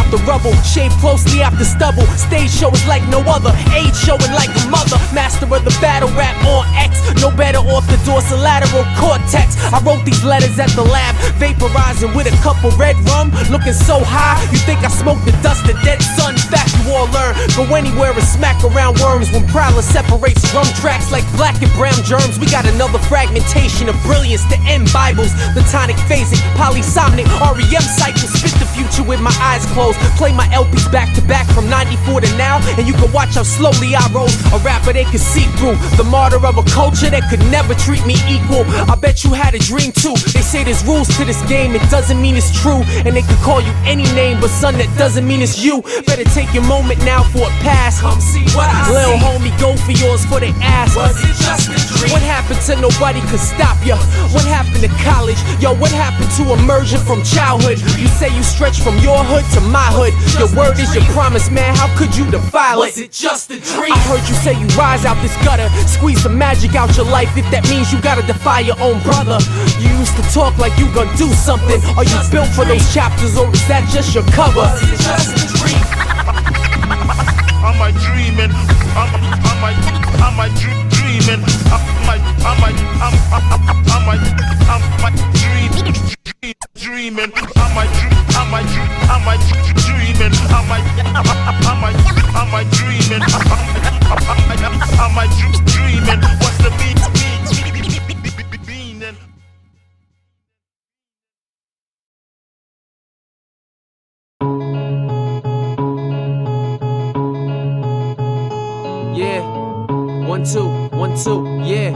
out the rubble, shaved closely after stubble. Stage show is like no other, age showing like a mother. Master of the battle rap on X, no better off the dorsolateral cortex. I wrote these letters at the lab, vaporizing with a cup of red rum. Looking so high, you think I smoked the dust of dead sun. Fact you all learn, go anywhere and smack around worms. When Prowler separates drum tracks like black and brown germs. We got another fragmentation of brilliance to end Bibles. The tonic phasing, polysomnic, REM cycle. Spit the future with my eyes closed. Play my LPs back to back from 94 to now, and you can watch how slowly I rose. A rapper they could see through, the martyr of a culture that could never treat me equal. I bet you had a dream too. They say there's rules to this game, it doesn't mean it's true. And they could call you any name, but son, that doesn't mean it's you. Better take your moment now for a pass. Come see what I Little see. Homie, go for yours for they ass. Was it just a dream? What happened to nobody could stop ya? What happened to college? Yo, what happened to immersion from childhood? You say you stretch from your hood to my hood. Your word is your promise, man, how could you defile it? Was it just a dream? I heard you say you rise out this gutter, squeeze the magic out your life. If that means you gotta defy your own brother. You used to talk like you gonna do something. Are you built for those chapters, or is that just your cover? Was it just a dream? Am I dreaming? Am I dreaming? Dreaming? Am I dreaming? Am I dreaming? What's the meaning? Yeah, 1 2 1 2, yeah.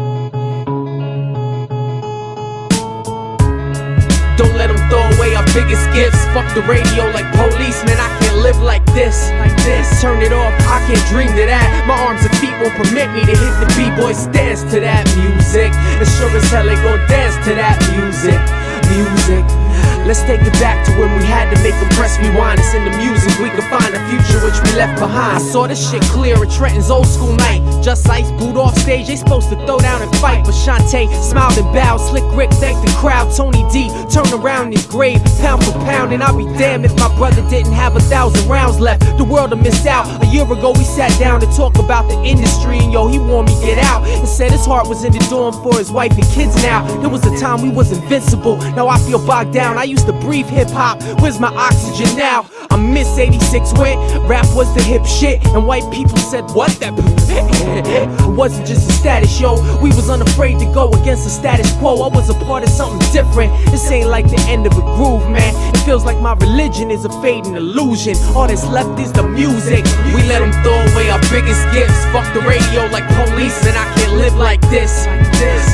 Don't let them throw away our biggest gifts. Fuck the radio like police, man, I can't live like this. Turn it off, I can't dream to that. My arms and feet won't permit me to hit the b-boy stance to that music. And sure as hell they gon' dance to that music. Let's take it back to when we had to make them press rewind. It's in the music, we could find a future which we left behind. I saw this shit clear at Trenton's old school night. Just Ice booed off stage, they supposed to throw down and fight, but Shantae smiled and bowed. Slick Rick thanked the crowd. Tony D turned around in his grave, pound for pound. And I'll be damned if my brother didn't have 1,000 rounds left. The world have missed out. A year ago we sat down to talk about the industry, and yo, he warned me get out and said his heart was in the dorm for his wife and kids now. There was a time we was invincible, now I feel bogged down. I used to breathe hip-hop, where's my oxygen now? I miss 86 when rap was the hip shit, and white people said, what that? It wasn't just a status, yo. We was unafraid to go against the status quo. I was a part of something different. This ain't like the end of a groove, man. It feels like my religion is a fading illusion. All that's left is the music. We let them throw away our biggest gifts. Fuck the radio like police, and I can't live like this.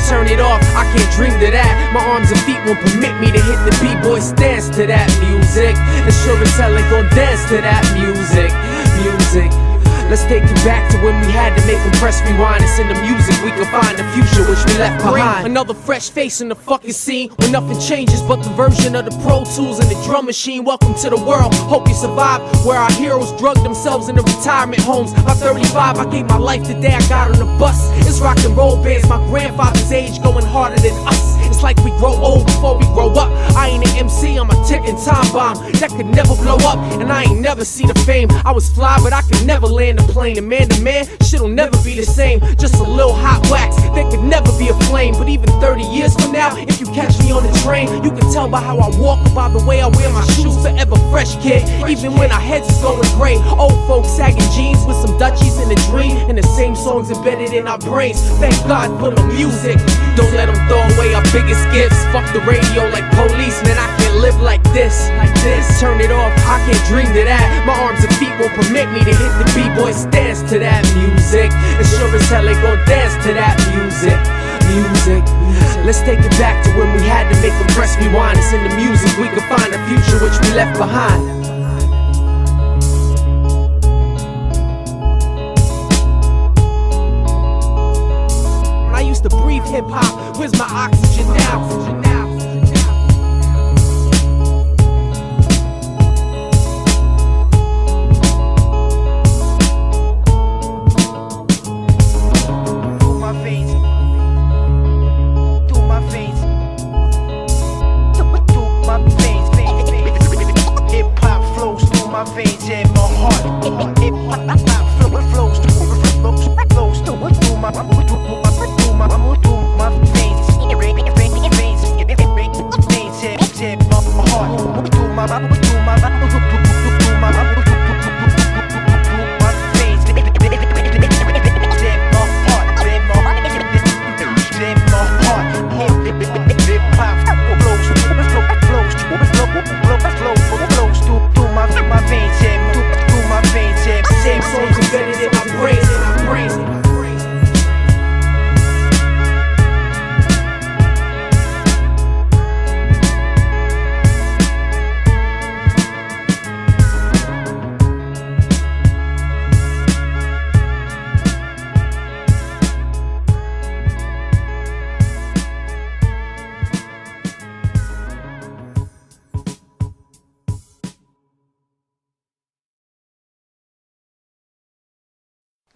Turn it off, I can't dream to that. My arms and feet won't permit me to hit the b-boy stance to that music. And sure as hell ain't gon' dance to that music. Let's take it back to when we had to make them press rewind. It's in the music, we can find the future which we left behind. Another fresh face in the fucking scene, where nothing changes but the version of the Pro Tools and the drum machine. Welcome to the world, hope you survive, where our heroes drug themselves into retirement homes. By 35, I gave my life the day I got on the bus. It's rock and roll bands, my grandfather's age going harder than us. It's like we grow old before we grow up. I ain't an MC, I'm a ticking time bomb that could never blow up, and I ain't never see the fame. I was fly, but I could never land a plane. And man to man, shit'll never be the same. Just a little hot wax that could never be a flame. But even 30 years from now, if you catch me on the train, you can tell by how I walk, by the way I wear my shoes. Forever fresh, kid, even when our heads is going gray. Old folks sagging jeans with some Dutchies in a dream, and the same songs embedded in our brains. Thank God for the music. Don't let them throw away our biggest gifts. Fuck the radio like police, man, I can't live like this. Turn it off, I can't dream to that. My arms and feet won't permit me to hit the b-boy stance to that music. And sure as hell ain't gon' dance to that music. Let's take it back to when we had to make them press rewind. It's in the music, we can find a future which we left behind. When I used to breathe hip-hop, where's my oxygen now? My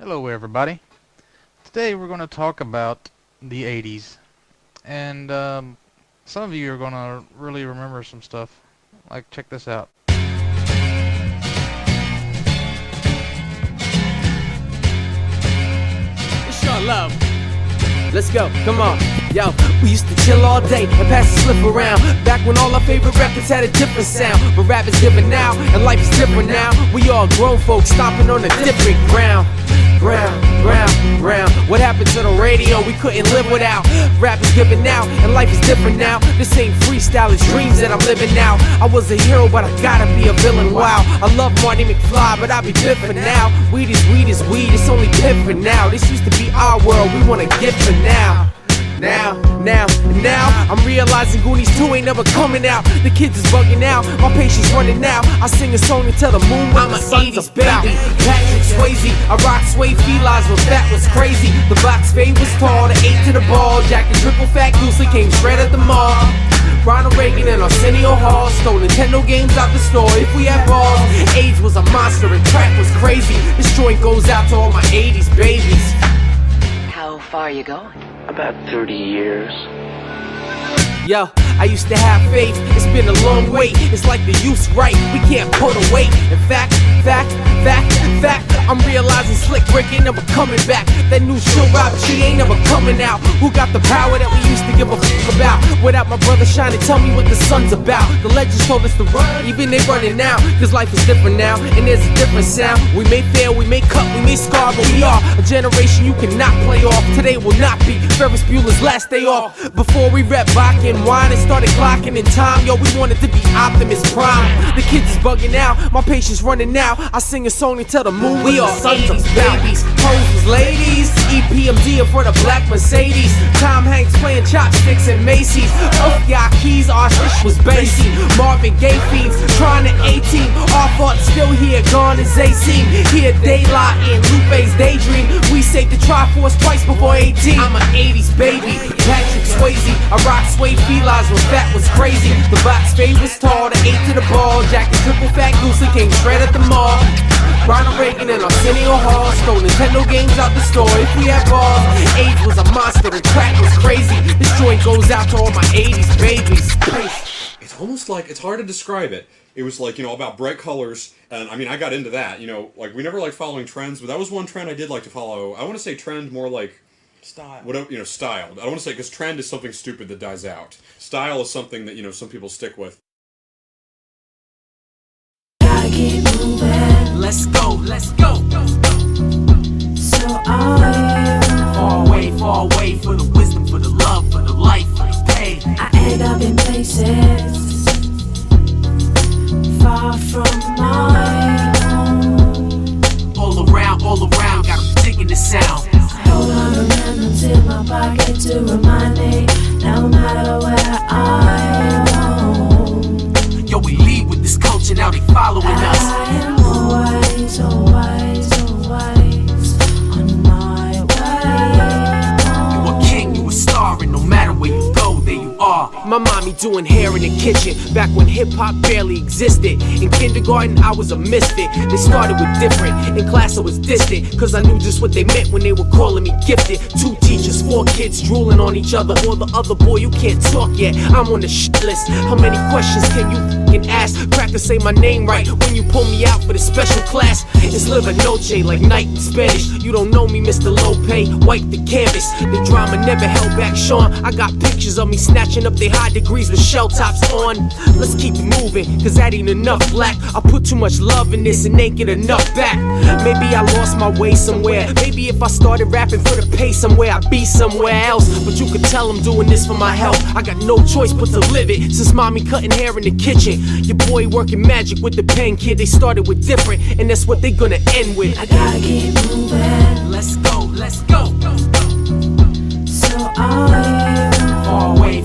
Hello everybody. Today we're going to talk about the 80s. And some of you are going to really remember some stuff. Like, check this out. It's your love. Let's go, come on. Yo, we used to chill all day and pass the slip around. Back when all our favorite records had a different sound. But rap is different now, and life is different now. We all grown folks stomping on a different ground. What happened to the radio? We couldn't live without. Rap is different now, and life is different now. This ain't freestyle, it's dreams that I'm living now. I was a hero, but I gotta be a villain. Wow, I love Marty McFly, but I be different now. Weed is weed, it's only different now. This used to be our world, we wanna get for now. Now, I'm realizing Goonies 2 ain't never coming out. The kids is bugging out, my patience running now. I sing a song until the moon when the sun's about. Patrick Swayze, I rock sway felines when fat was crazy. The box fade was tall, the 8 to the ball. Jack and triple fat goosely came straight at the mall. Ronald Reagan and Arsenio Hall stole Nintendo games out the store if we had balls. AIDS was a monster and crack was crazy. This joint goes out to all my 80s babies. How far are you going? About 30 years. Yo, I used to have faith, it's been a long wait. It's like the youth's right, we can't pull the weight. In fact, I'm realizing Slick Rick ain't never coming back. That new show Rob G ain't never coming out. Who got the power that we used to give a fuck about? Without my brother Shawn to tell me what the sun's about. The legends told us to run, even they running now. Cause life is different now, and there's a different sound. We may fail, we may cut, we may scar, but we are a generation you cannot play off. Today will not be Ferris Bueller's last day off. Before we rep vodka and wine and started clocking in time, yo, we wanted to be Optimus Prime. The kids is bugging out, my patience running out. I sing a song until the moon. We all sons of babies, hoes was ladies. EPMD in front of black Mercedes. Tom Hanks playing chopsticks at Macy's. Off y'all keys, our shit was bassy. Marvin Gaye fiends trying to 18. Our thoughts still here, gone as they seem. Here daylight in Lupe's daydream. We saved the Triforce twice before 18. I'm an 80s baby, Patrick Swayze. I rock sway felines when fat was crazy. The box fade was tall, the 8 to the ball. Jack and triple fat goosely came straight at the mall. Ronald Reagan and Arsenio Hall stole Nintendo games out the store if we had balls. AIDS was a monster and crack was crazy. This joint goes out to all my 80s babies. It's almost like, it's hard to describe it. It was like, about bright colors, and I mean, I got into that, like, we never liked following trends, but that was one trend I did like to follow. I want to say trend more like Style. Whatever, style. I don't want to say, because trend is something stupid that dies out. Style is something that, some people stick with. Let's go. So are you. Far away for the wisdom, for the love, for the life, for the pain. I end up in places far from my home. All around, got 'em digging the sound. Hold on a minute in my pocket to remind me, no matter where I roam. Yo, we lead with this culture, now they following us. I am always on my way home. You a king, you a star, and no matter where you go, there you are. My mommy doing hair in the kitchen, back when hip-hop barely existed. In kindergarten, I was a misfit. They started with different, in class I was distant, cause I knew just what they meant when they were calling me gifted. 2 teachers, 4 kids drooling on each other, or the other boy, you can't talk yet, I'm on the shit list. How many questions can you fucking ask? Practice say my name right when you pull me out for the special class. It's Live Noche, like night in Spanish. You don't know me, Mr. Lope, wipe the canvas. The drama never held back Shawn. I got pictures of me snatching up their high degrees with shell tops on. Let's keep it moving, cause that ain't enough black. I put too much love in this and ain't get enough back. Maybe I lost my way somewhere. Maybe if I started rapping for the pay somewhere, I'd be somewhere else. But you could tell I'm doing this for my health. I got no choice but to live it, since mommy cutting hair in the kitchen. Your boy working magic with the pen, kid. They started with different, and that's what they gonna end with. I gotta keep moving. Let's go. So are you.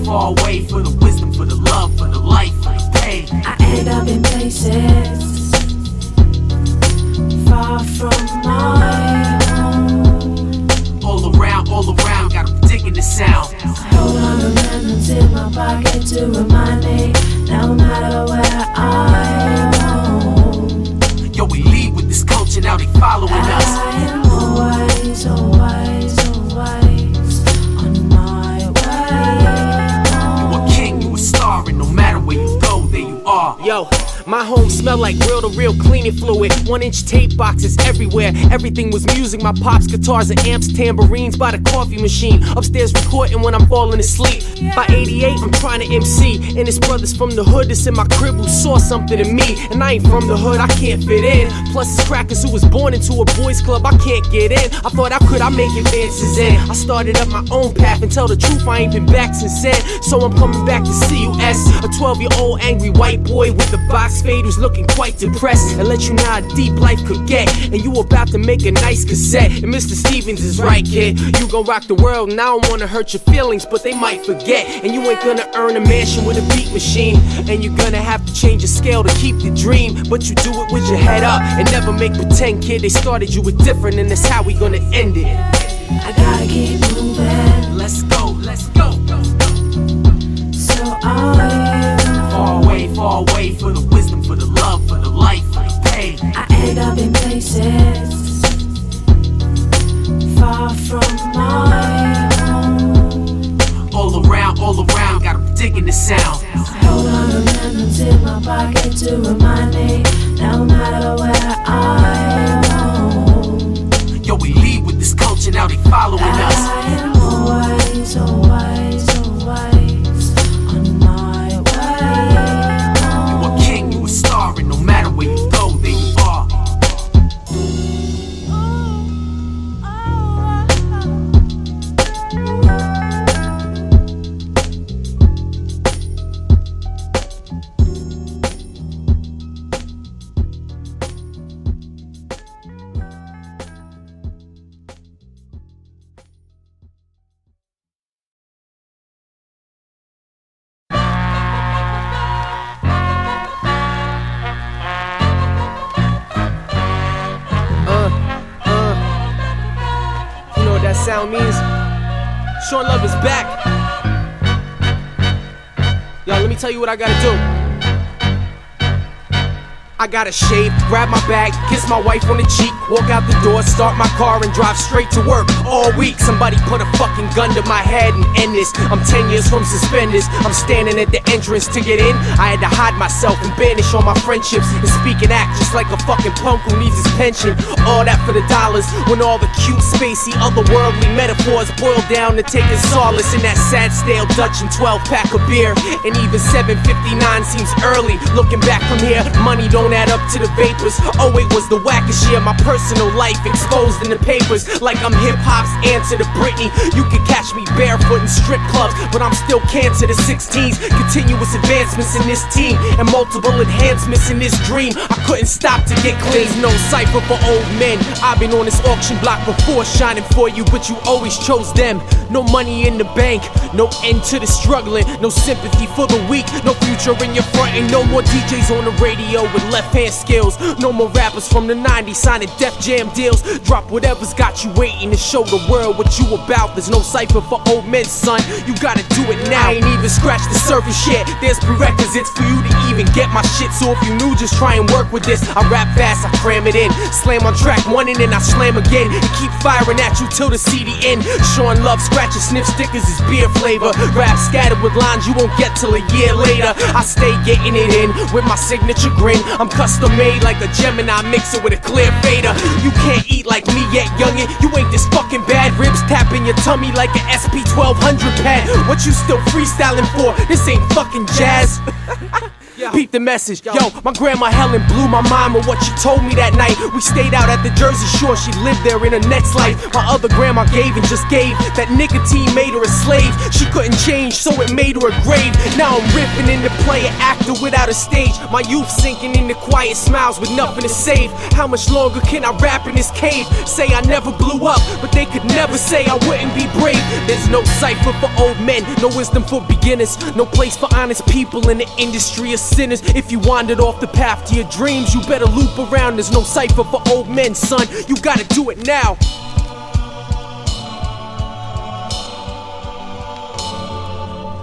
Far away for the wisdom, for the love, for the life, for the pain. I end up in places far from my home. All around, got 'em digging the sound. Hold on a minute in my pocket to remind me, no matter where I roam. Yo, we lead with this culture, now they following us. I am always always, always, always on my way home. You a king, you a star, and no matter where you go, there you are. Yo, my home smelled like real-to-real cleaning fluid. 1-inch tape boxes everywhere. Everything was music. My pops, guitars, and amps, tambourines by the coffee machine. Upstairs recording when I'm falling asleep. By 88, I'm trying to MC. And his brothers from the hood that's in my crib who saw something in me. And I ain't from the hood, I can't fit in. Plus it's crackers who was born into a boys club, I can't get in. I thought how could I make advances in? I started up my own path and tell the truth, I ain't been back since then. So I'm coming back to see you as a 12-year-old angry white boy with a box fade who's looking quite depressed. And let you know how deep life could get. And you about to make a nice cassette. And Mr. Stevens is right, kid. You gon' rock the world, and I don't wanna hurt your feelings, but they might forget. And you ain't gonna earn a mansion with a beat machine. And you're gonna have to change your scale to keep the dream. But you do it with your head up and never make pretend, kid. They started you with different, and that's how we gonna end it. I gotta keep moving. Let's go, let's go. So I'm Far away for the wisdom, for the love, for the life, for the pain. I end up in places far from my home. All around, got 'em digging the sound. Hold on a minute in my pocket to remind me, no matter where I go. Yo, we lead with this culture, now they following us. I am always, always, always on my way home. You a king, you a star, and no matter where you go, there you are. You know what that sound means? Shawn Love is back. Yo, let me tell you what I gotta do. I gotta shave, grab my bag, kiss my wife on the cheek, walk out the door, start my car and drive straight to work. All week, somebody put a fucking gun to my head and end this. I'm 10 years from suspenders, I'm standing at the entrance to get in. I had to hide myself and banish all my friendships and speak and act just like a fucking punk who needs his pension. All that for the dollars, when all the cute, spacey, otherworldly metaphors boil down to taking solace in that sad, stale Dutch and 12-pack of beer. And even 7:59 seems early, looking back from here, money don't add up to the vapors. Oh, it was the wackest year, my personal life exposed in the papers. Like I'm hip-hop's answer to Britney. You can catch me barefoot in strip clubs, but I'm still cancer to 16s. Continuous advancements in this team and multiple enhancements in this dream. I couldn't stop to get clean. There's no cipher for old men. I've been on this auction block before shining for you, but you always chose them. No money in the bank, no end to the struggling, no sympathy for the weak, no future in your front, and no more DJs on the radio with left-hand skills. No more rappers from the 90s signing Def Jam deals. Drop whatever's got you waiting to show the world what you about. There's no cipher for old men, son. You gotta do it now. I ain't even scratched the surface yet. There's prerequisites for you to even get my shit. So if you new, just try and work with this. I rap fast, I cram it in. Slam on track one and then I slam again. And keep firing at you till the CD end. Shawn Love, scratch and sniff stickers is beer flavor. Rap scattered with lines you won't get till a year later. I stay getting it in with my signature grin. I'm custom made like a Gemini mixer with a clear fader. You can't eat like me yet, youngin'. You ain't this fucking bad. Ribs tapping your tummy like an SP 1200 pad. What you still freestyling for? This ain't fucking jazz. Peep the message. Yo, my grandma Helen blew my mind with what she told me that night. We stayed out at the Jersey Shore. She lived there in her next life. My other grandma gave and just gave. That nicotine made her a slave. She couldn't change, so it made her a grave. Now I'm ripping into player actor without a stage. My youth sinking into quiet smiles with nothing to save. How much longer can I rap in this cave? Say I never blew up, but they could never say I wouldn't be brave. There's no cipher for old men, no wisdom for beginners, no place for honest people in the industry of sinners. If you wandered off the path to your dreams, you better loop around. There's no cipher for old men, son. You gotta do it now.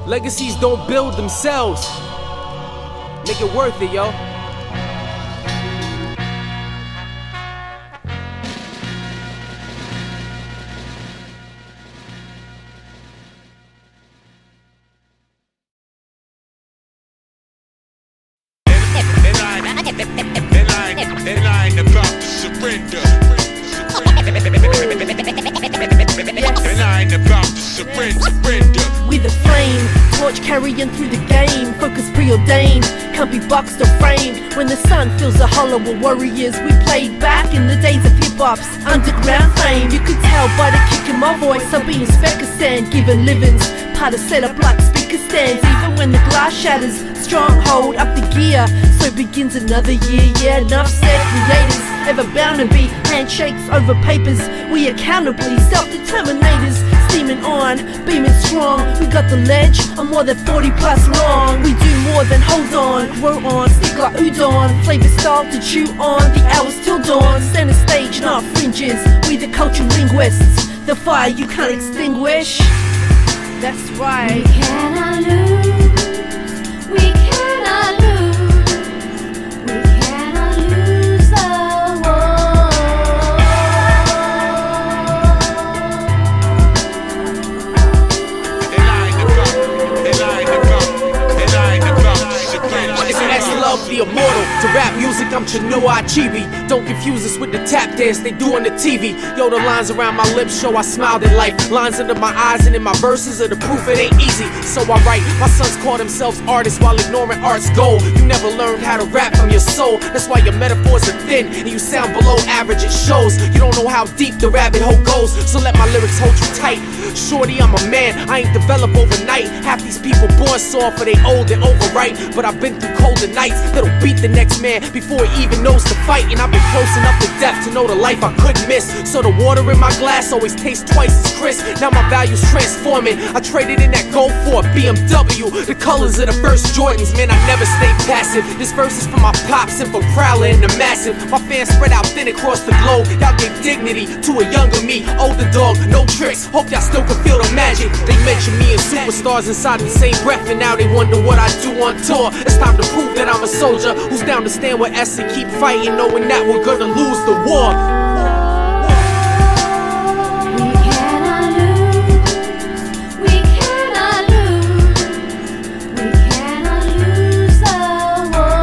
Legacies don't build themselves. Make it worth it, yo. And I ain't about to surrender. And I ain't about to surrender. We the flame, torch carrying through the game. Focus preordained, can't be boxed or framed. When the sun fills the hollow of warriors, we played back in the days of hip-hop's underground fame. You could tell by the kick in my voice, I'm being Uzbekistan, giving livings, part of setup like speaker stands. Even when the glass shatters, stronghold up the gear, so begins another year. Yeah, enough said, creators ever bound to be. Handshakes over papers, we accountably self-determinators, steaming on, beaming strong. We got the ledge, I'm more than 40 plus long. We do more than hold on, grow on, stick like udon. Flavor style to chew on, the hours till dawn. Center stage, not fringes, we the culture linguists. The fire you can't extinguish. That's right. We cannot lose. We cannot lose. We cannot lose the war. It's S-Love, the immortal. To rap music, I'm Chinoa Achebe. Don't confuse us with the tap dance they do on the TV. Yo, the lines around my lips show I smiled at life. Lines under my eyes and in my verses are the proof it ain't easy. So I write. My sons call themselves artists while ignoring art's goal. You never learned how to rap from your soul. That's why your metaphors are thin and you sound below average. It shows you don't know how deep the rabbit hole goes. So let my lyrics hold you tight. Shorty, I'm a man. I ain't developed overnight. Half these people born soft or they old and overripe. But I've been through colder nights that'll beat the next man before he even knows to fight. And I've been close enough to death to know the life I couldn't miss. So the water in my glass always tastes twice as crisp. Now my values transforming. I traded in that gold for a BMW. The colors of the first Jordans, man, I never stayed passive. This verse is for my pops and for Prowler and the Massive. My fans spread out thin across the globe. Y'all gave dignity to a younger me. Older dog, no tricks. Hope y'all still can feel the magic. They mention me and superstars inside the same breath, and now they wonder what I do on tour. It's time to prove that I'm a soldier who's down to stand with us and keep fighting, knowing that we're gonna lose the war. We cannot lose. We cannot lose. We cannot lose the war.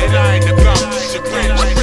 And I ain't about to surrender.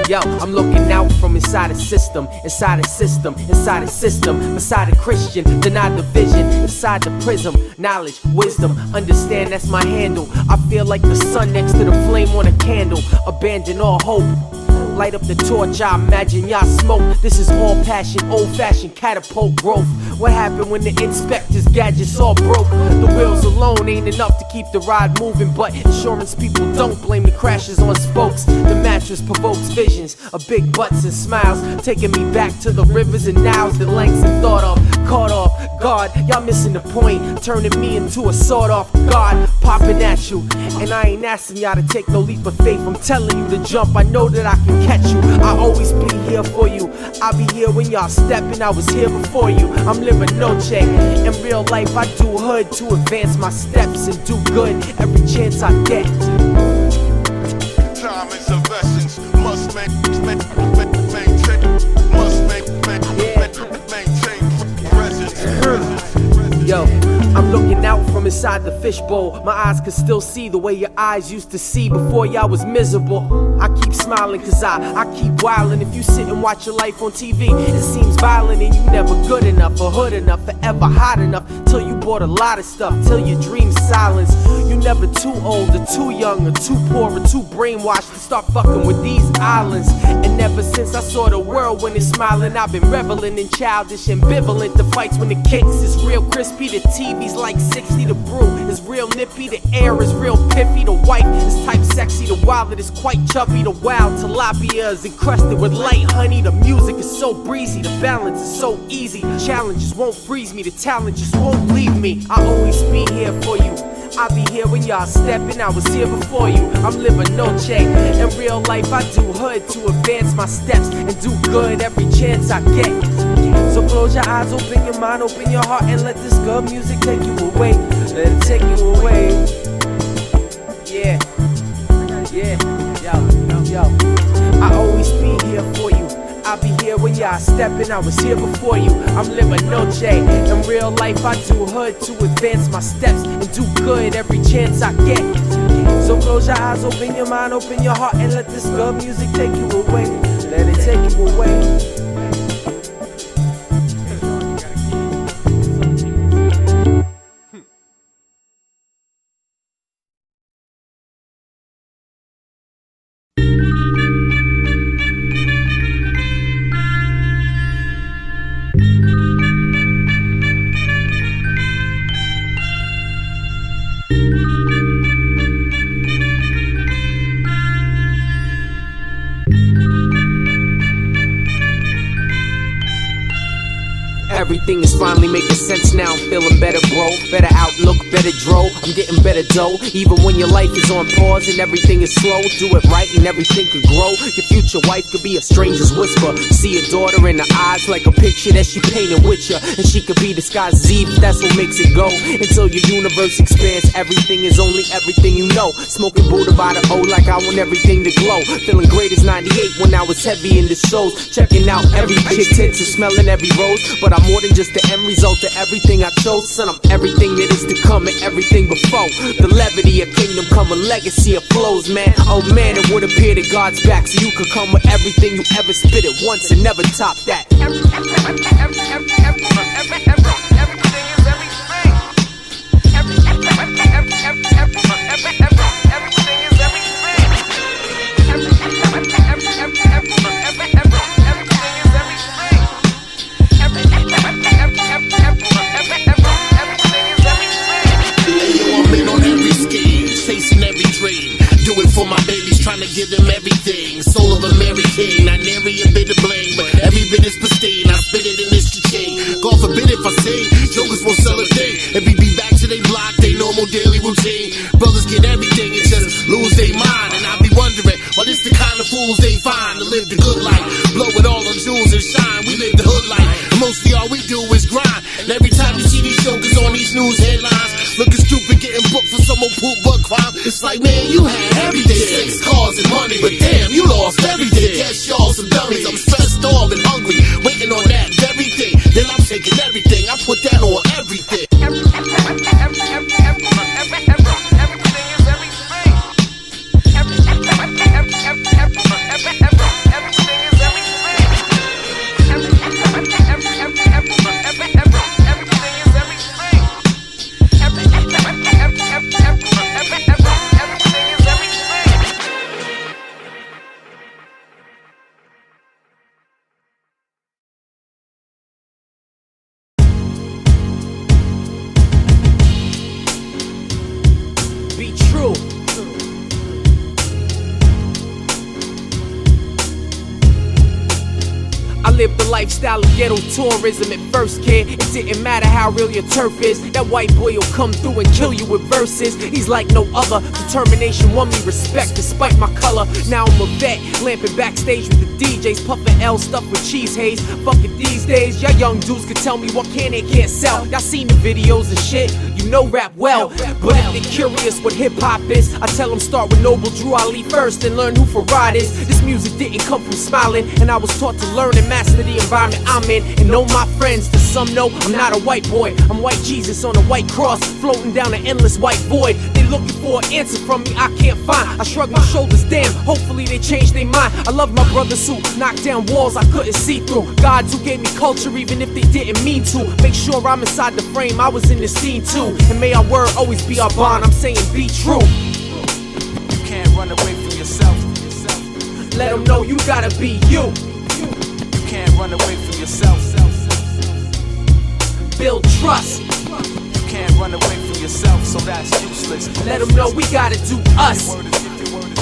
Yo, I'm looking out from inside a system, inside a system, inside a system, beside a Christian, denied the vision, inside the prism, knowledge, wisdom, understand that's my handle. I feel like the sun next to the flame on a candle, abandon all hope. Light up the torch, I imagine y'all smoke. This is all passion, old-fashioned catapult growth. What happened when the inspector's gadgets all broke? The wheels alone ain't enough to keep the ride moving, but insurance people don't blame the crashes on spokes. The mattress provokes visions of big butts and smiles, taking me back to the rivers and nows that Langston thought of. Caught off guard, y'all missing the point, turning me into a sawed-off god, popping at you. And I ain't asking y'all to take no leap of faith, I'm telling you to jump, I know that I can catch you. I always be here for you, I'll be here when y'all steppin', I was here before you. I'm living no check, in real life I do hood to advance my steps and do good every chance I get. Time is of essence, must maintain presence. Yo, I'm looking out from inside the fishbowl. My eyes can still see the way your eyes used to see before y'all was miserable. I keep smiling cause I keep wildin'. If you sit and watch your life on TV, it seems violent and you never good enough. A hood enough, forever hot enough, till you bought a lot of stuff, till your dreams silence. You never too old or too young or too poor or too brainwashed to start fucking with these islands. And ever since I saw the world when it's smiling, I've been reveling in childish ambivalent. The fights when the kicks is real crispy, the TV's like 60, the brew is real nippy, the air is real piffy, the wife is type sexy, the wallet is quite chubby, the wild tilapia is encrusted with light honey, the music is so breezy, the balance is so easy, challenges won't freeze me, the talent just won't leave me. I always be here for you, I'll be here when y'all steppin', I was here before you. I'm living noche, in real life I do hood to advance my steps and do good every chance I get. So close your eyes, open your mind, open your heart, and let this good music take you away. Let it take you away. Yeah, yo. I always be here for you. I'll be here when y'all steppin', I was here before you. I'm living noche, in real life I do hood to advance my steps and do good every chance I get. So close your eyes, open your mind, open your heart, and let this good music take you away. Let it take you away. Everything is finally making sense now, I'm feeling better, bro. Better outlook, better dro, I'm getting better dough. Even when your life is on pause and everything is slow, do it right and everything could grow. Your future wife could be a stranger's whisper. See your daughter in the eyes like a picture that she painted with you, and she could be the sky's Eve, that's what makes it go. Until your universe expands, everything is only everything you know. Smoking Buddha by the O like I want everything to glow. Feeling great as 98 when I was heavy in the shows. Checking out every chick's tits and smelling every rose. But I'm more than just the end result of everything I chose. Son, I'm everything that is to come and everything before. The levity of kingdom come, a legacy of flows, man. Oh man, it would appear that God's back, so you could come with everything you ever spit at once and never top that. For my babies, trying to give them everything. Soul of a Mary King, not nary a bit of bling, but every bit is pristine. I spit it in this chain. God forbid if I sing, jokers won't sell a thing. And be back to they block, they normal daily routine. Brothers get everything and just lose their mind. And I be wondering, well, this the kind of fools they find to live the good life. Blow it all on jewels and shine. We live the hood life, and mostly all we do is grind. And every time you see these jokers on these news headlines, looking stupid, getting booked for some old poop butt crime, it's like, man, you had everything. Sex, cars, and money, but damn, you lost everything. Guess y'all some dummies. I'm stressed, starved, and hungry, waiting on that very thing. Then I'm taking everything, I put that on everything. Be true. I lived the lifestyle of ghetto tourism at first, kid. It didn't matter how real your turf is. That white boy will come through and kill you with verses. He's like no other. Determination won me respect despite my color. Now I'm a vet, lamping backstage with the DJs, puffing L stuffed with cheese haze. Fuck it these days, y'all young dudes could tell me what can they can't sell. Y'all seen the videos and shit, you know rap well. But if they're curious what hip hop is, I tell them start with Noble Drew Ali first and learn who Farad is. This music didn't come from smiling, and I was taught to learn and master the environment I'm in and know my friends. To some know I'm not a white boy, I'm white Jesus on a white cross, floating down an endless white void. They looking for an answer from me I can't find. I shrug my shoulders, damn, hopefully they change their mind. I love my brothers who knocked down walls I couldn't see through. Gods who gave me culture even if they didn't mean to. Make sure I'm inside the frame, I was in the scene too. And may our word always be our bond, I'm saying be true. You can't run away from yourself. Let them know you gotta be you. You can't run away from yourself. Build trust. You can't run away from yourself, so that's useless. Let them know we gotta do us.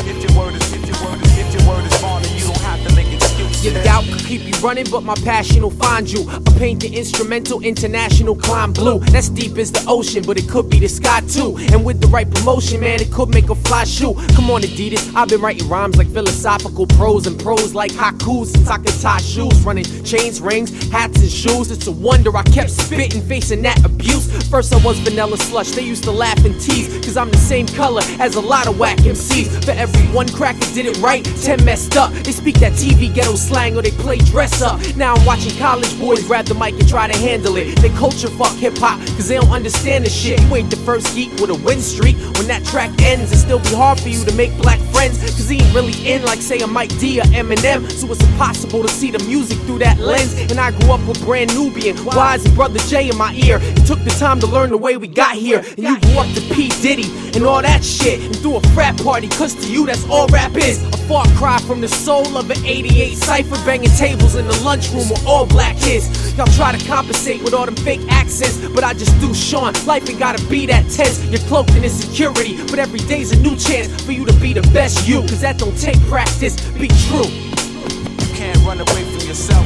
If your word is wrong, then you don't have to make excuses. Your doubt could keep you running, but my passion will find you. A painted instrumental, international climb blue. That's deep as the ocean, but it could be the sky too. And with the right promotion, man, it could make a fly shoe. Come on, Adidas, I've been writing rhymes like philosophical prose and prose like haikus since I could tie shoes. Running chains, rings, hats, and shoes. It's a wonder I kept spitting, facing that abuse. First I was vanilla slush, they used to laugh and tease, cause I'm the same color as a lot of whack MCs. For every one cracker did it right, 10 messed up. They speak that TV ghetto slang or they play dress up. Now I'm watching college boys grab the mic and try to handle it. They culture fuck hip hop cause they don't understand the shit. You ain't the first geek with a win streak. When that track ends, it still be hard for you to make black friends, cause he ain't really in like say a Mike D or Eminem. So it's impossible to see the music through that lens. And I grew up with Brand Nubian, Wise and Brother J in my ear. It took the time to learn the way we got here. And you grew up to P. Diddy and all that shit, and threw a frat party cause to you that's all rap is. A far cry from the soul of an 88 cypher, banging tables in the lunchroom with all black kids. Y'all try to compensate with all them fake accents, but I just do Shawn. Life ain't gotta be that tense. You're cloaked in insecurity, but every day's a new chance for you to be the best you, cause that don't take practice. Be true. You can't run away from yourself.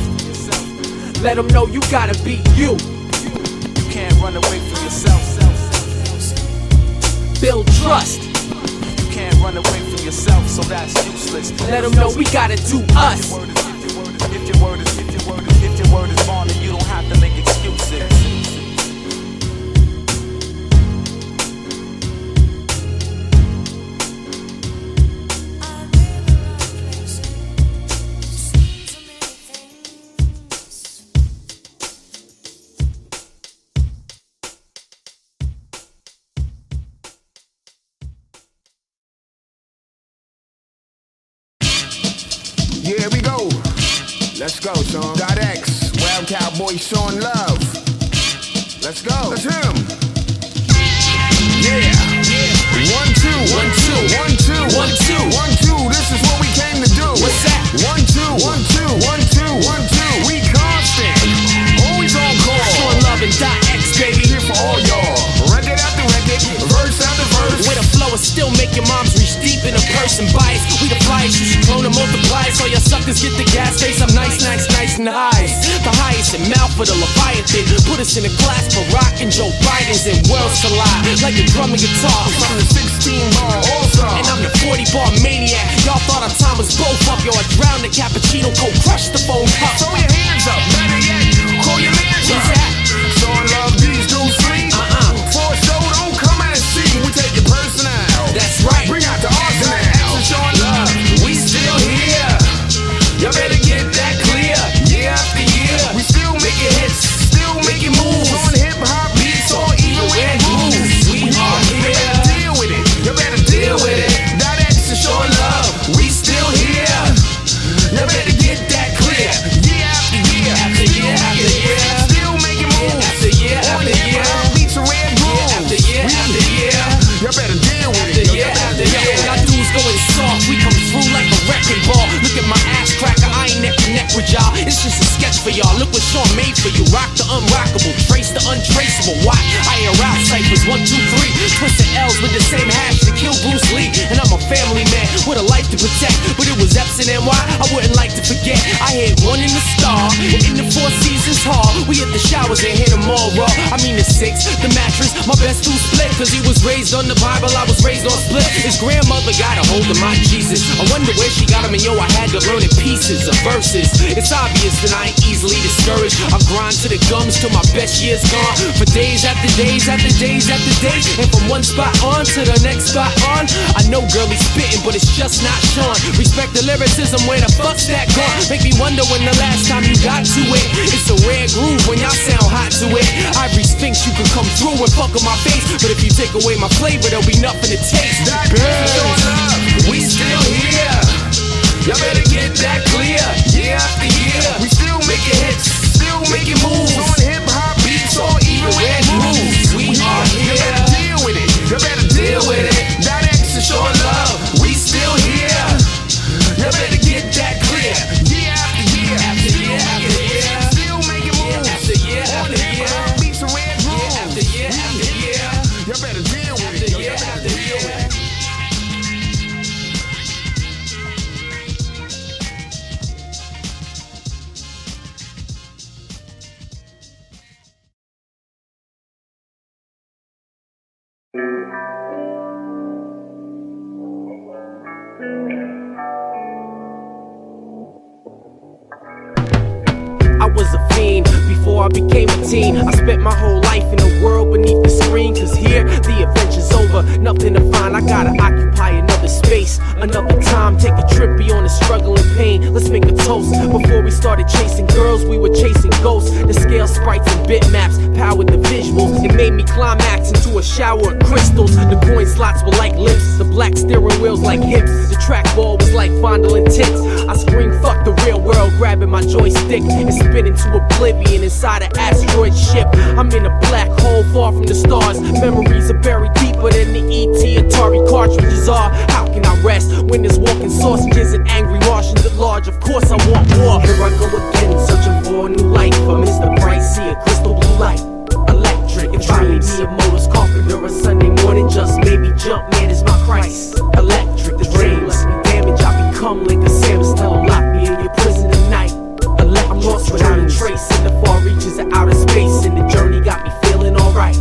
Let them know you gotta be you. You can't run away from yourself. Build trust. You can't run away from yourself, so that's useless. Let them know we gotta do us. If your word is wrong, then you don't have to make excuses. Here we go. Let's go, Shawn. .X, Wild Cowboy Shawn Love. Let's go. That's him. Yeah. 1, 2, 1, 2, 1, 2, 1, 2, 1, 2. This is what we came to do. What's that? 1, 2, 1, 2, 1, 2, 1, 2. We constant. Always on call. Shawn Love and .X, baby. Here for all y'all. Record after record, verse after verse. Where the flow is still making moms reach deep in a person bias. We the flyers, you should clone and multiply it. So your suckers get the gas face. I'm nice and high. The highest in mouth for the Leviathan. Put us in a class for rock and Joe Biden's and worlds collide. Like a drum and guitar. From the 16-bar all-star. And I'm the 40-bar maniac. Y'all thought our time was both up. Yo, I drowned the cappuccino, cold crush the phone cup. Throw your hands up, better yet, call your mans up. What's that? Shawn Love, these dudes sleep. For a show, don't come and see. We take your personnel. That's right. Bring out the arsenal. Shawn Love, we still here. Y'all better get that clear. Year after year, we still making hits, still making moves on hip-hop beats or even with grooves. We are here. You better deal with it. You better deal with it. .X and Shawn Love, we still here. You better get that clear. Year after year, After year after year, still making moves after year on after year, hip-hop beats or red grooves. after year after year, You better deal with after it. year after year. When our dudes going soft, we come through like a wrecking ball. Look at my ass cracker, I ain't neck to neck with y'all. It's just a sketch for y'all. Look what Shawn made for you. Rock the unrockable, trace the untraceable. Why? I air out ciphers 1, 2, 3. Twisted L's with the same hash to kill Bruce Lee. And I'm a family man with a life to protect. But it was Epson NY, I wouldn't like to forget. I hit one in the star, in the Four Seasons Hall. We hit the showers and hit them all raw. I mean the 6, the mattress, my best two split. Cause he was raised on the Bible, I was raised on split. His grandmother got a hold of my Jesus. I wonder where she got him, and yo, I had to learn in pieces of verses. It's obvious that I ain't easily discouraged. I grind to the gums till my best year's gone. For days after days after days after days. And from one spot on to the next spot on. I know girl he's spitting, but it's just not Shawn. Respect the lyricism, where the fuck's that gone? Make me wonder when the last time you got to it. It's a rare groove when y'all sound hot to it. Ivory Sphinx, you could come through and fuck on my face, but if you take away my flavor, there'll be nothing to taste. We still here. Y'all better get that clear. Year after year, we still making hits, still making moves on hip hop beats or even red moves. We are here. You better deal with it. You better deal with it. That extra short love. We still here. You better get that clear. Year after year, after year after year, still making moves after year on hip hop beats or red moves. After year after year, you better deal with it. You better deal with it. I was a fiend before I became a teen. I spent my whole life in a world beneath the screen. Cause here, the adventure's over, nothing to find. I gotta occupy another space, another time. Take a trip beyond the struggle and pain. Let's make a toast. Before we started chasing girls, we were chasing ghosts. The scale sprites and bitmaps powered the visuals. It made me climax into a shower of crystals. The coin slots were like lips, the black steering wheels like hips. The trackball was like fondling tits. I screamed fuck the real world, grabbing my joystick and spin into oblivion inside an asteroid ship. I'm in a black hole far from the stars. Memories are buried deeper than the ET Atari cartridges are. How can I rest when there's walking sausages and angry Martians at large? Of course I want more. Here I go again, searching for a new life. I miss the bright sea, a crystal blue light. Electric, if I may be a motor's carpenter, a Sunday morning, just maybe jump man is my Christ. Electric, the dream left me damaged. I become like a Sam's, tell him lock me in your prison tonight. I'm lost without a trace in the far reaches of outer space, and the journey got me feeling alright.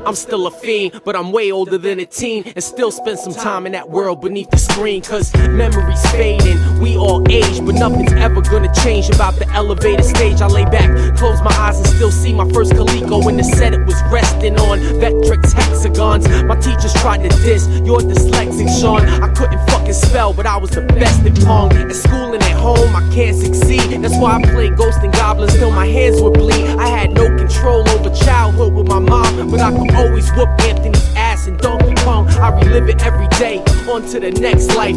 I'm still a fiend, but I'm way older than a teen, and still spend some time in that world beneath the screen. Cause memories fade and we all age, but nothing's ever gonna change about the elevator stage. I lay back, close my eyes and still see my first Coleco in the set it was resting on. Vectrix hexagons, my teachers tried to diss. You're dyslexic, Shawn. I couldn't fucking spell, but I was the best at Pong. At school and at home, I can't succeed. That's why I played Ghosts and Goblins till my hands would bleed. I had no control over childhood with my mom, but I could always whoop Anthony's ass in Donkey Kong. I relive it every day, on to the next life.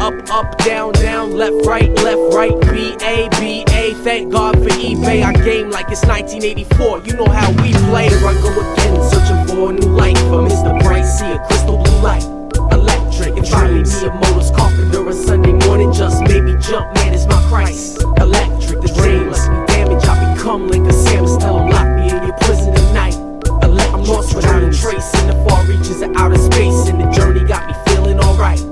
Up, up, down, down, left, right, B-A, B-A. Thank God for eBay, I game like it's 1984. You know how we play. Here I go again, searching for a new life. I miss the bright sea, a crystal blue light. Electric, if I may be a motor's carpenter, a Sunday morning, just maybe jump man is my Christ. Electric, the dream left me damaged. I become like a Sam's, tell him lock me in your prison tonight. I'm lost without a trace in the far reaches of outer space, and the journey got me feeling alright.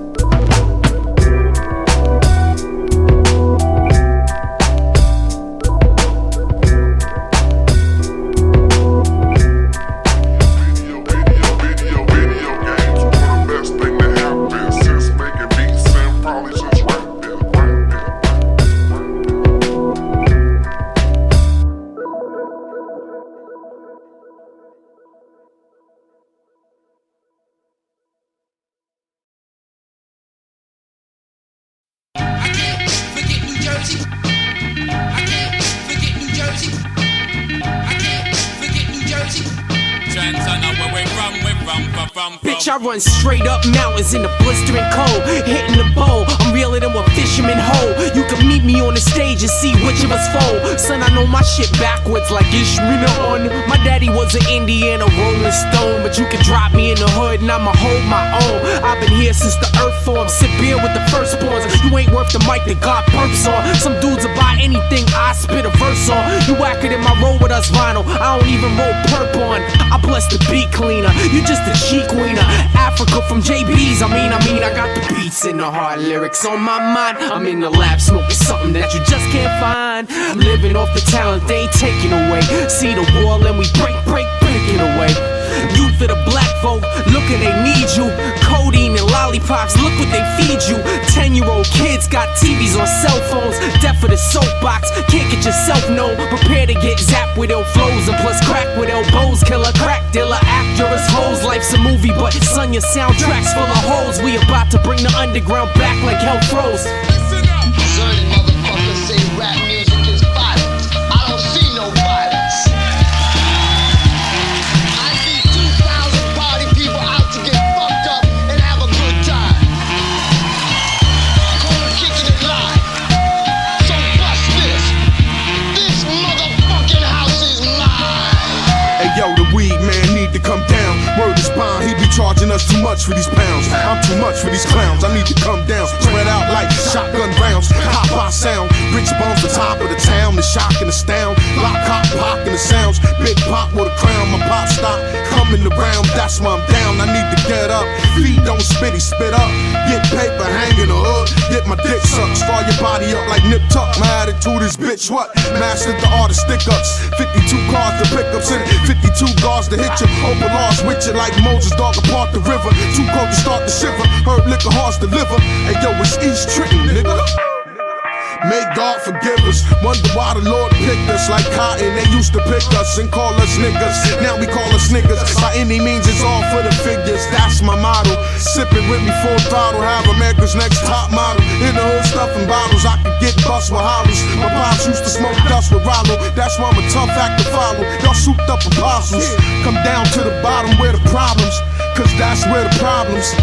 Bitch, I run straight up mountains in the blistering cold, hitting the bowl. I'm realer than what fishermen hold. You can meet me on the stage and see which of us fold. Son, I know my shit backwards like Ishmael. My daddy was an Indiana Rolling Stone, but you can drop me in the hood and I'ma hold my own. I've been here since the earth formed, sip beer with the firstborns. You ain't worth the mic that God burps on. Some dudes will buy anything I spit a verse on. You whacker than my roll with us vinyl, I don't even roll perp on. I bless the beat cleaner, You just a cheek wiener. Africa from JB's. I mean, I got the beats and the hard lyrics on my mind. I'm in the lab smoking something that you just can't find. I'm living off the talent they ain't taking away. See the wall and we break it away. Youth of the black folk, looking they need you. Codeine and lollipops, look what they feed you. 10-year-old kids got TVs on cell phones. Deaf of the soapbox, can't get yourself known. Prepare to get zapped with ill flows. And plus crack with elbows. Killer, crack dealer, actors, hoes. Life's a movie, but son, your soundtrack's full of holes. We about to bring the underground back like hell froze. Listen up. Certain motherfuckers say rap music is violent. I don't see no violence. I see 2,000 party people out to get fucked up and have a good time. Call them kicking it live. So bust this. This motherfucking house is mine. Hey yo, the weed man need to come down. Word is bond, he be charging us too much for these pounds. I'm too much for these clowns, I need to come down. Spread out like shotgun rounds, hop by sound. Rich bones the top of the town, the shock and astound. Lock, cop, pock in the sounds. Big pop with a crown, my pop stop coming around. That's why I'm down, I need to get up. Feet don't spitty, spit up. Get paper, hang in the hood. Get my dick sucked, scar your body up like Nip Tuck. My attitude is bitch what? Mastered the art of stick-ups. 52 cars to pick ups and 52 guards to hit you. Open laws with you like Moses, dog apart the river. Too cold to start to shiver. Herb liquor hearts deliver. Hey yo, it's East Trenton, nigga. May God forgive us. Wonder why the Lord picked us like cotton. They used to pick us and call us niggas. Now we call us niggas. By any means, it's all for the figures. That's my motto. Sipping with me full throttle. Have America's next top model. In the hood, stuffing bottles. I could get bust with hollers. My pops used to smoke dust with Rollo. That's why I'm a tough act to follow. Y'all souped up apostles. Come down to the bottom where the problems. Cause that's where the problems.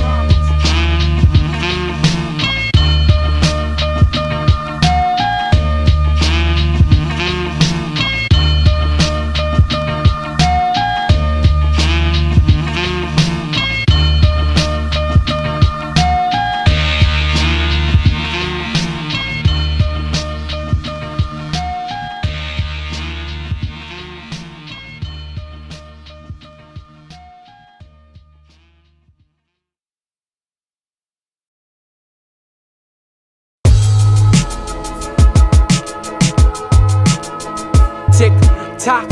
Tick, tock,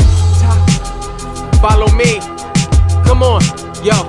follow me. Come on, yo.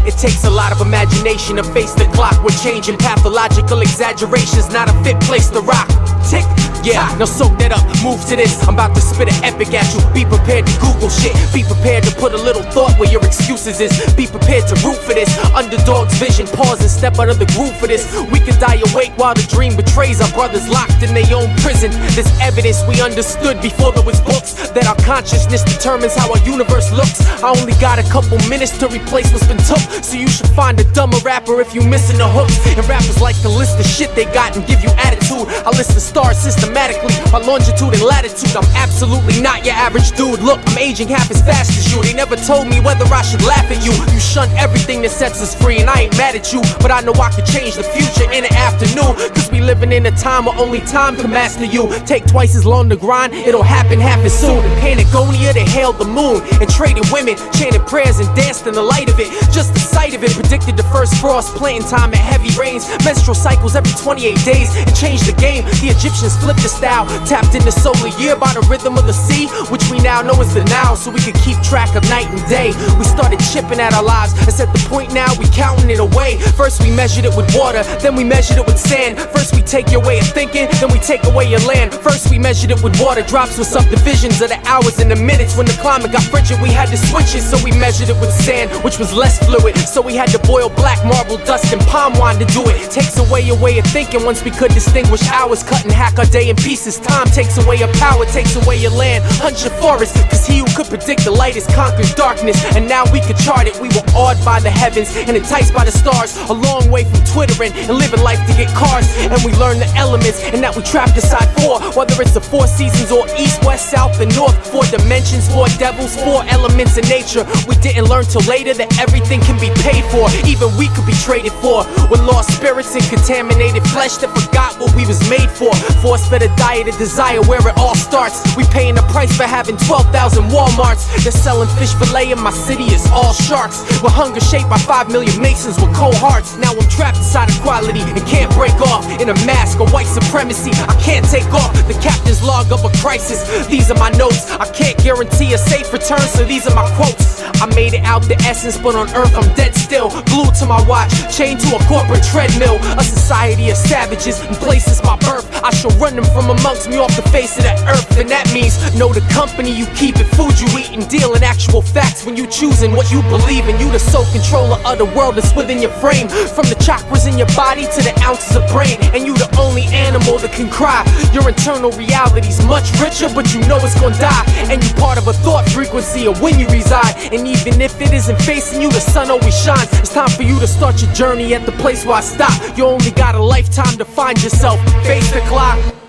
It takes a lot of imagination to face the clock. We're changing pathological exaggerations, not a fit place to rock. Tick, yeah, now soak that up, move to this. I'm about to spit an epic at you. Be prepared to Google shit. Be prepared to put a little thought where your excuses is. Be prepared to root for this. Underdog's vision, pause and step out of the groove for this. We could die awake while the dream betrays our brothers locked in their own prison. There's evidence we understood before there was books, that our consciousness determines how our universe looks. I only got a couple minutes to replace what's been took, so you should find a dumber rapper if you missing the hooks. And rappers like to list the shit they got and give you attitude. I list the stars systematically by longitude and latitude. I'm absolutely not your average dude. Look, I'm aging half as fast as you. They never told me whether I should laugh at you. You shun everything that sets us free, and I ain't mad at you, but I know I could change the future in the afternoon. Cause we living in a time where only time can master you. Take twice as long to grind, it'll happen half as soon. In Patagonia they hailed the moon and traded women, chanted prayers and danced in the light of it. Just the sight of it predicted the first frost, planting time and heavy rains, menstrual cycles every 28 days. It changed the game. The Egyptians flipped the style, tapped in the solar year by the rhythm of the sea, which we now know is the now, so we could keep track of night and day. We started chipping at our lives. It's at the point now we counting it away. First we measured it with water, then we measured it with sand. First we take your way of thinking, then we take away your land. First we measured it with water drops, with subdivisions of the hours and the minutes. When the climate got frigid, we had to switch it, so we measured it with sand, which was less fluid. So we had to boil black marble dust and palm wine to do it. Takes away your way of thinking once we could distinguish hours. Cut and hack our day in pieces. Time takes away your power, takes away your land. Hunt your forest, cause he who could predict the light has conquered darkness. And now we could chart it. We were awed by the heavens and enticed by the stars. A long way from twittering and living life to get cars. And we learned the elements and that we trapped inside four. Whether it's the four seasons or east, west, south, and north. 4 dimensions, 4 devils, 4 elements in nature. We didn't learn till later that everything can be paid for. Even we could be traded for. With lost spirits and contaminated flesh that forgot what we was made for. Force fed spread a diet of desire where it all starts. We paying the price for having 12,000 Walmarts. They're selling fish fillet in my city, it's all sharks. With hunger shaped by 5 million Masons with cold hearts. Now I'm trapped inside equality and can't break off. In a mask of white supremacy, I can't take off. The captain's log of a crisis, these are my notes. I can't guarantee a safe return, so these are my quotes. I made it out the essence, but on earth I'm dead still. Glued to my watch, chained to a corporate treadmill. A society of savages in places my birth. I shall run them from amongst me off the face of the earth. And that means know the company you keep it, food you eat, and deal in actual facts. When you choosing what you believe in, you the sole controller of the world that's within your frame. From the chakras in your body to the ounces of brain. And you the only animal that can cry. Your internal reality's much richer, but you know it's gonna die. And you part of a thought frequency of when you reside. And even if it isn't facing you, the sun always shines. It's time for you to start your journey at the place where I stop. You only got a lifetime to find yourself. Face the clock.